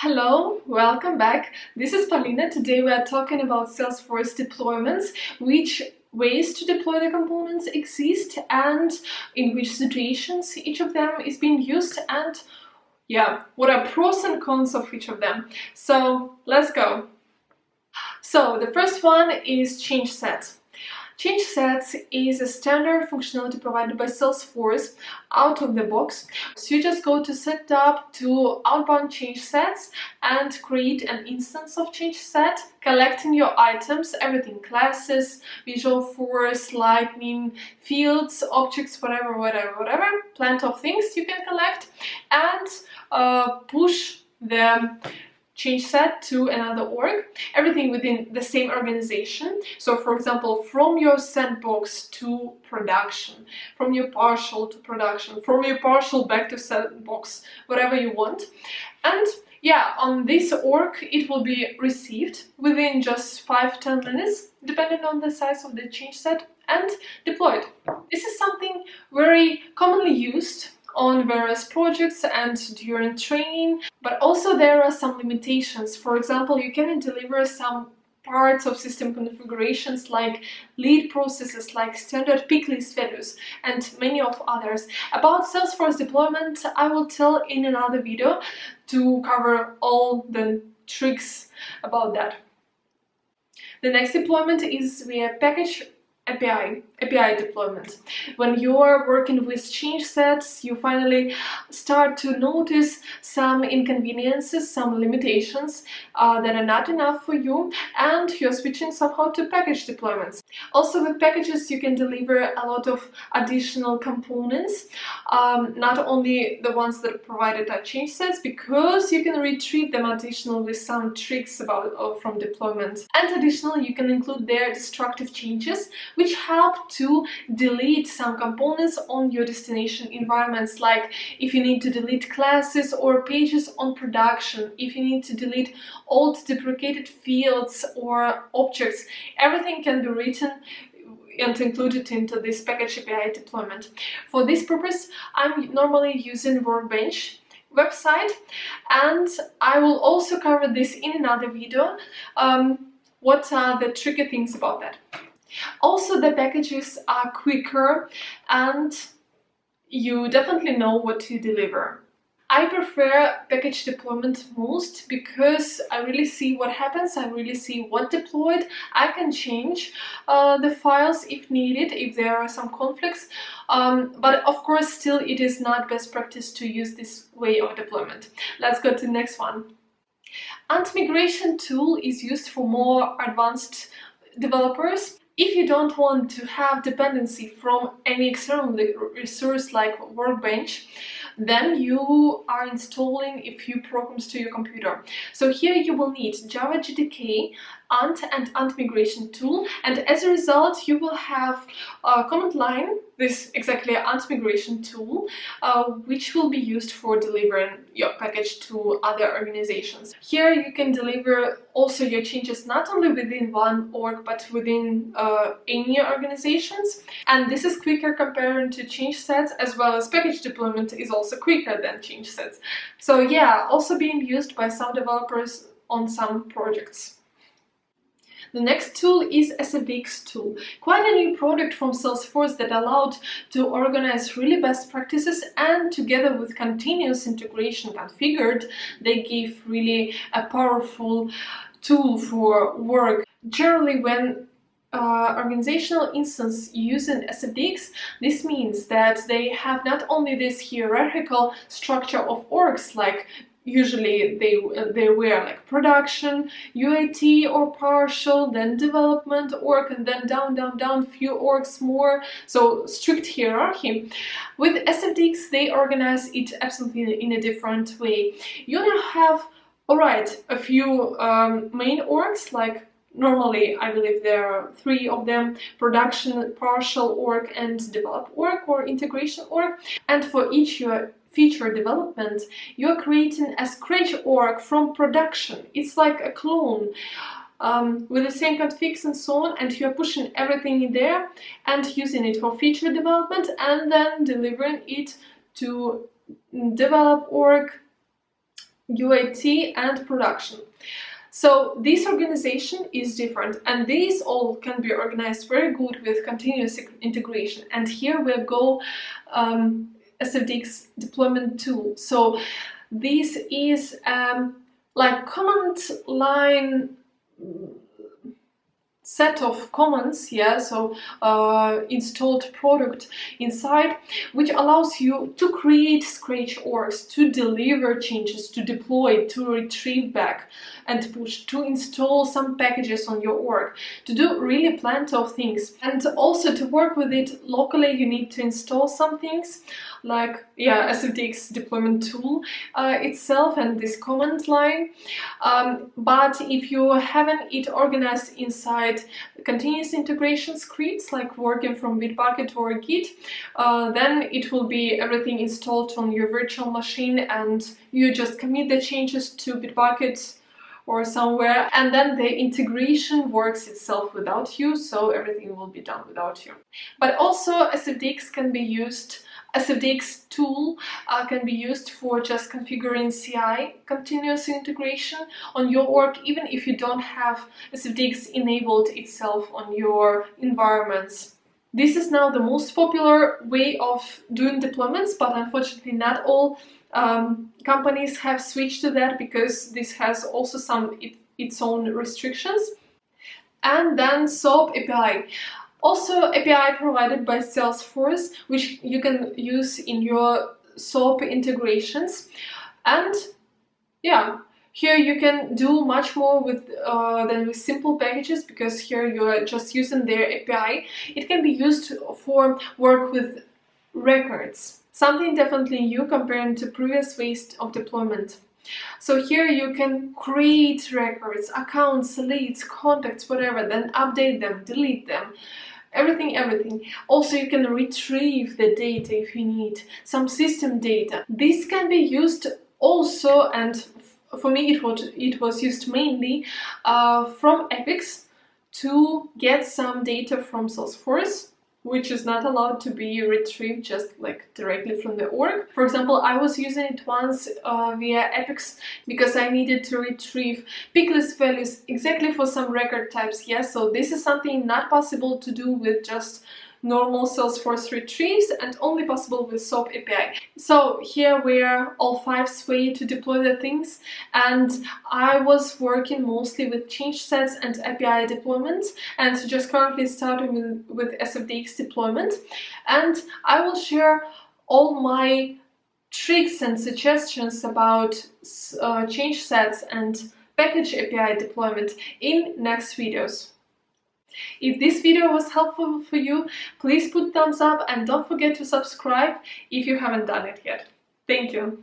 Hello, welcome back. This is Paulina. Today we are talking about Salesforce deployments, which ways to deploy the components exist and in which situations each of them is being used, and what are pros and cons of each of them. So let's go. So the first one is change set. Change sets is a standard functionality provided by Salesforce out of the box. So you just go to setup to outbound change sets and create an instance of change set, collecting your items, everything, classes, visual force, lightning, fields, objects, whatever, plenty of things you can collect, and push the change set to another org, everything within the same organization. So for example, from your sandbox to production, from your partial to production, from your partial back to sandbox, whatever you want. And on this org it will be received within just 5-10 minutes, depending on the size of the change set, and deployed. This is something very commonly used on various projects and during training, but also there are some limitations. For example, you can deliver some parts of system configurations like lead processes, like standard pick list values, and many of others. About Salesforce deployment, I will tell in another video to cover all the tricks about that. The next deployment is via package API deployment. When you are working with change sets, you finally start to notice some inconveniences, some limitations that are not enough for you, and you're switching somehow to package deployments. Also with packages you can deliver a lot of additional components, not only the ones that are provided at change sets, because you can retrieve them additional with some tricks from deployment. And additionally, you can include their destructive changes, which help to delete some components on your destination environments, like if you need to delete classes or pages on production, if you need to delete old deprecated fields or objects, everything can be written and included into this package API deployment. For this purpose, I'm normally using Workbench website, and I will also cover this in another video. What are the tricky things about that? Also, the packages are quicker and you definitely know what to deliver. I prefer package deployment most because I really see what happens, I really see what deployed. I can change the files if needed, if there are some conflicts, but of course still it is not best practice to use this way of deployment. Let's go to the next one. Anti-migration tool is used for more advanced developers. If you don't want to have dependency from any external resource like Workbench, then you are installing a few programs to your computer. So here you will need Java JDK, ANT and ANT-migration tool, and as a result you will have a command line, this exactly ANT-migration tool, which will be used for delivering your package to other organizations. Here you can deliver also your changes not only within one org but within any organizations, and this is quicker compared to change sets, as well as package deployment is also quicker than change sets. So also being used by some developers on some projects. The next tool is SFDX tool, quite a new product from Salesforce that allowed to organize really best practices, and together with continuous integration configured, they give really a powerful tool for work. Generally, when organizational instance using SFDX, this means that they have not only this hierarchical structure of orgs, like usually they were like production, UAT or partial, then development org, and then down, few orgs more, so strict hierarchy. With SFDX they organize it absolutely in a different way. You now have, alright, a few main orgs, like normally I believe there are 3 of them: production, partial org, and develop org or integration org, and for each your feature development, you're creating a scratch org from production. It's like a clone with the same configs and so on, and you're pushing everything in there and using it for feature development, and then delivering it to develop org UAT, and production. So this organization is different, and these all can be organized very good with continuous integration. And here we'll go SFDX deployment tool. So this is like command line set of commands, yeah, so installed product inside, which allows you to create scratch orgs, to deliver changes, to deploy, to retrieve back and push, to install some packages on your org, to do really plenty of things. And also to work with it locally, you need to install some things like, yeah, SFDX deployment tool itself and this command line. But if you haven't it organized inside continuous integration scripts, like working from Bitbucket or Git, then it will be everything installed on your virtual machine, and you just commit the changes to Bitbucket or somewhere, and then the integration works itself without you, so everything will be done without you. But also SFDX can be used, SFDX tool can be used for just configuring CI, continuous integration, on your org, even if you don't have SFDX enabled itself on your environments. This is now the most popular way of doing deployments, but unfortunately not all companies have switched to that, because this has also some its own restrictions. And then SOAP API. Also API provided by Salesforce, which you can use in your SOAP integrations. And yeah, here you can do much more with than with simple packages, because here you are just using their API. It can be used for work with records, something definitely new compared to previous ways of deployment. So here you can create records, accounts, leads, contacts, whatever, then update them, delete them, everything. Also you can retrieve the data if you need, some system data. This can be used also, and for me it was used mainly from Epics to get some data from Salesforce, which is not allowed to be retrieved just like directly from the org. For example, I was using it once via Epics because I needed to retrieve pick list values exactly for some record types. Yes, so this is something not possible to do with just normal Salesforce retrieves, and only possible with SOAP API. So here were all 5 ways to deploy the things, and I was working mostly with change sets and API deployments, and just currently starting with SFDX deployment. And I will share all my tricks and suggestions about change sets and package API deployment in next videos. If this video was helpful for you, please put thumbs up and don't forget to subscribe if you haven't done it yet. Thank you.